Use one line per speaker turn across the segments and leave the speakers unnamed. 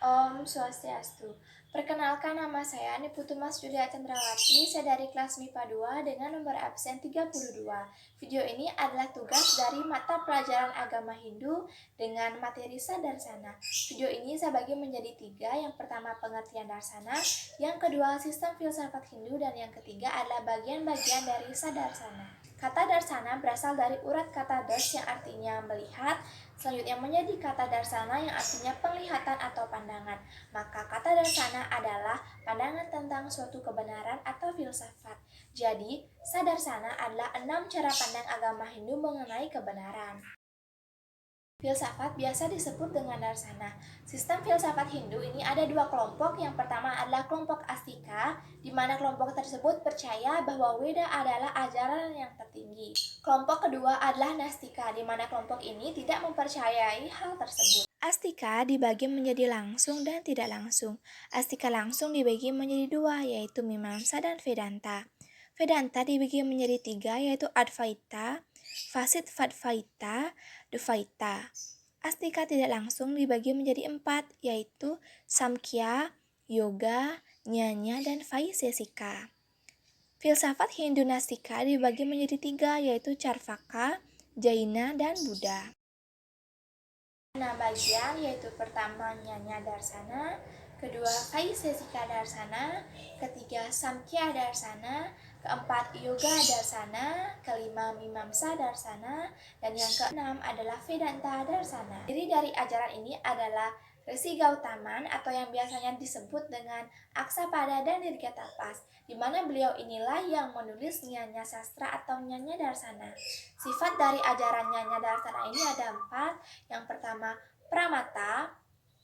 Om Swastiastu. Perkenalkan, nama saya Niputumas Julia Chandrawati, saya dari kelas MIPA 2 dengan nomor absen 32. Video ini adalah tugas dari mata pelajaran agama Hindu dengan materi Sadarsana. Video ini saya bagi menjadi 3, yang pertama pengertian Darsana, yang kedua sistem filsafat Hindu, dan yang ketiga adalah bagian-bagian dari Sadarsana. Kata Darsana berasal dari urat kata dars yang artinya melihat, selanjutnya menjadi kata darsana yang artinya penglihatan atau pandangan. Maka kata darsana adalah pandangan tentang suatu kebenaran atau filsafat. Jadi, sadarsana adalah 6 cara pandang agama Hindu mengenai kebenaran. Filsafat biasa disebut dengan darsana. Sistem filsafat Hindu ini ada 2 kelompok. Yang pertama adalah kelompok Astika, di mana kelompok tersebut percaya bahwa Weda adalah ajaran yang tertinggi. Kelompok kedua adalah Nastika, di mana kelompok ini tidak mempercayai hal tersebut. Astika dibagi menjadi langsung dan tidak langsung. Astika langsung dibagi menjadi 2, yaitu Mimamsa dan Vedanta. Vedanta dibagi menjadi 3, yaitu Advaita, Vasit-Vadvaita, Dvaita. Astika tidak langsung dibagi menjadi 4, yaitu Samkhya, Yoga, Jnana, dan Vaisesika. Filsafat Hindu Nastika dibagi menjadi 3, yaitu Charvaka, Jaina, dan Buddha. Bagian yaitu pertama Jnana Darsana, kedua Vaisesika Darsana, ketiga Samkhya Darsana, keempat Yoga Darsana, kelima Mimamsa Darsana, dan yang keenam adalah Vedanta Darsana. Diri dari ajaran ini adalah Resi Gautaman atau yang biasanya disebut dengan Aksapada dan Dirgatapas, di mana beliau inilah yang menulis Jnana Sastra atau Jnana Darsana. Sifat dari ajaran Jnana Darsana ini ada 4. Yang pertama, pramata,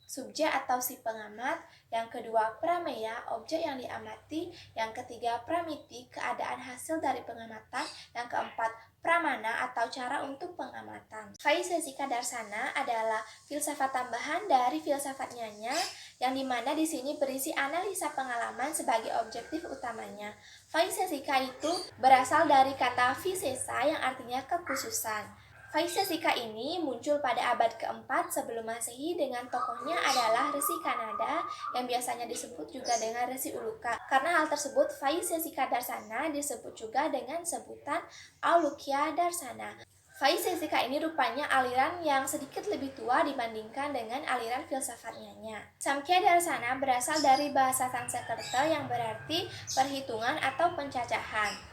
subjek atau si pengamat. Yang kedua, prameya, objek yang diamati. Yang ketiga, pramiti, keadaan hasil dari pengamatan. Yang keempat, pramana atau cara untuk pengamatan. Vaisesika Darsana adalah filsafat tambahan dari filsafat Jnana, yang dimana di sini berisi analisa pengalaman sebagai objektif utamanya. Vaisesika itu berasal dari kata visesa yang artinya kekhususan. Vaisesika ini muncul pada abad keempat sebelum Masehi dengan tokohnya adalah Resi Kanada yang biasanya disebut juga dengan Resi Uluka. Karena hal tersebut, Vaisesika Darsana disebut juga dengan sebutan Aulukya Darsana. Vaisesika ini rupanya aliran yang sedikit lebih tua dibandingkan dengan aliran filsafat Jnana. Samkhya Darsana berasal dari bahasa Sanskerta yang berarti perhitungan atau pencacahan.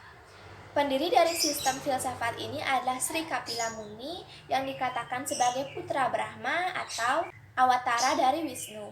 Pendiri dari sistem filsafat ini adalah Sri Kapila Muni yang dikatakan sebagai putra Brahma atau awatara dari Wisnu.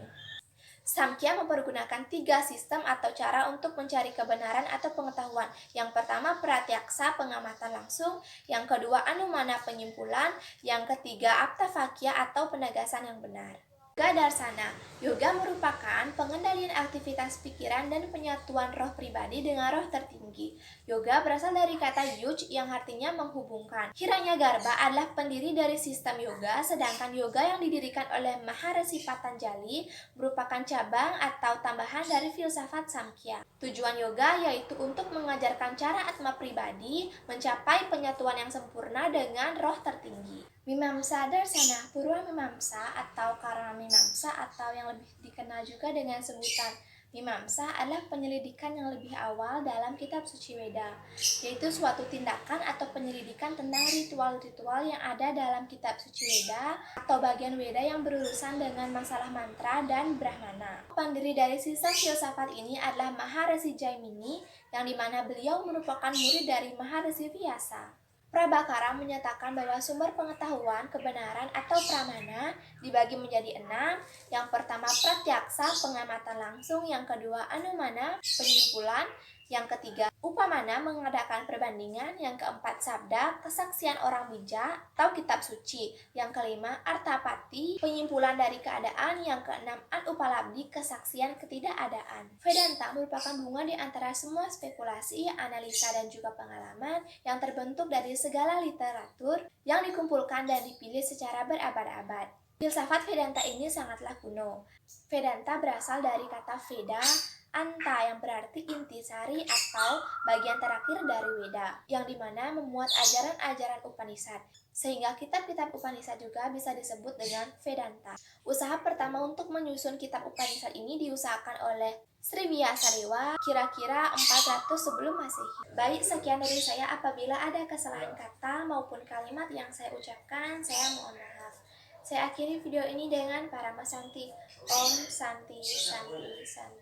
Samkhya mempergunakan 3 sistem atau cara untuk mencari kebenaran atau pengetahuan. Yang pertama, pratyaksa, pengamatan langsung. Yang kedua, anumana, penyimpulan. Yang ketiga, aptavakya atau penegasan yang benar. Yoga Darsana. Yoga merupakan pengendalian aktivitas pikiran dan penyatuan roh pribadi dengan roh tertinggi. Yoga berasal dari kata yuj yang artinya menghubungkan. Hiranyagarbha adalah pendiri dari sistem yoga, sedangkan yoga yang didirikan oleh Maharesi Patanjali merupakan cabang atau tambahan dari filsafat Samkhya. Tujuan yoga yaitu untuk mengajarkan cara atma pribadi mencapai penyatuan yang sempurna dengan roh tertinggi. Mimamsa Darsana, Purwa Mimamsa atau Karma Mimamsa atau yang lebih dikenal juga dengan sebutan Mimamsa adalah penyelidikan yang lebih awal dalam kitab suci Weda, yaitu suatu tindakan atau penyelidikan tentang ritual-ritual yang ada dalam kitab suci Weda atau bagian Weda yang berurusan dengan masalah mantra dan Brahmana. Pendiri dari sistem filsafat ini adalah Maharesi Jaimini, yang dimana beliau merupakan murid dari Maharesi Vyasa. Prabhakara menyatakan bahwa sumber pengetahuan, kebenaran, atau pramana dibagi menjadi 6. Yang pertama, pratyaksa, pengamatan langsung. Yang kedua, anumana, penyimpulan. Yang ketiga, upamana, mengadakan perbandingan. Yang keempat, sabda, kesaksian orang bijak atau kitab suci. Yang kelima, artapati, penyimpulan dari keadaan. Yang keenam, anupalabdi, kesaksian ketidakadaan. Vedanta merupakan bunga di antara semua spekulasi, analisa, dan juga pengalaman yang terbentuk dari segala literatur yang dikumpulkan dan dipilih secara berabad-abad. Filsafat Vedanta ini sangatlah kuno. Vedanta berasal dari kata Veda, Anta yang berarti intisari atau bagian terakhir dari Weda, yang dimana memuat ajaran-ajaran Upanishad. Sehingga kitab-kitab Upanishad juga bisa disebut dengan Vedanta. Usaha pertama untuk menyusun kitab Upanishad ini diusahakan oleh Sri Vyasadewa kira-kira 400 sebelum Masehi. Baik, sekian dari saya. Apabila ada kesalahan kata maupun kalimat yang saya ucapkan, saya mohon maaf. Saya akhiri video ini dengan Paramasanti. Om Santi Santi Santi.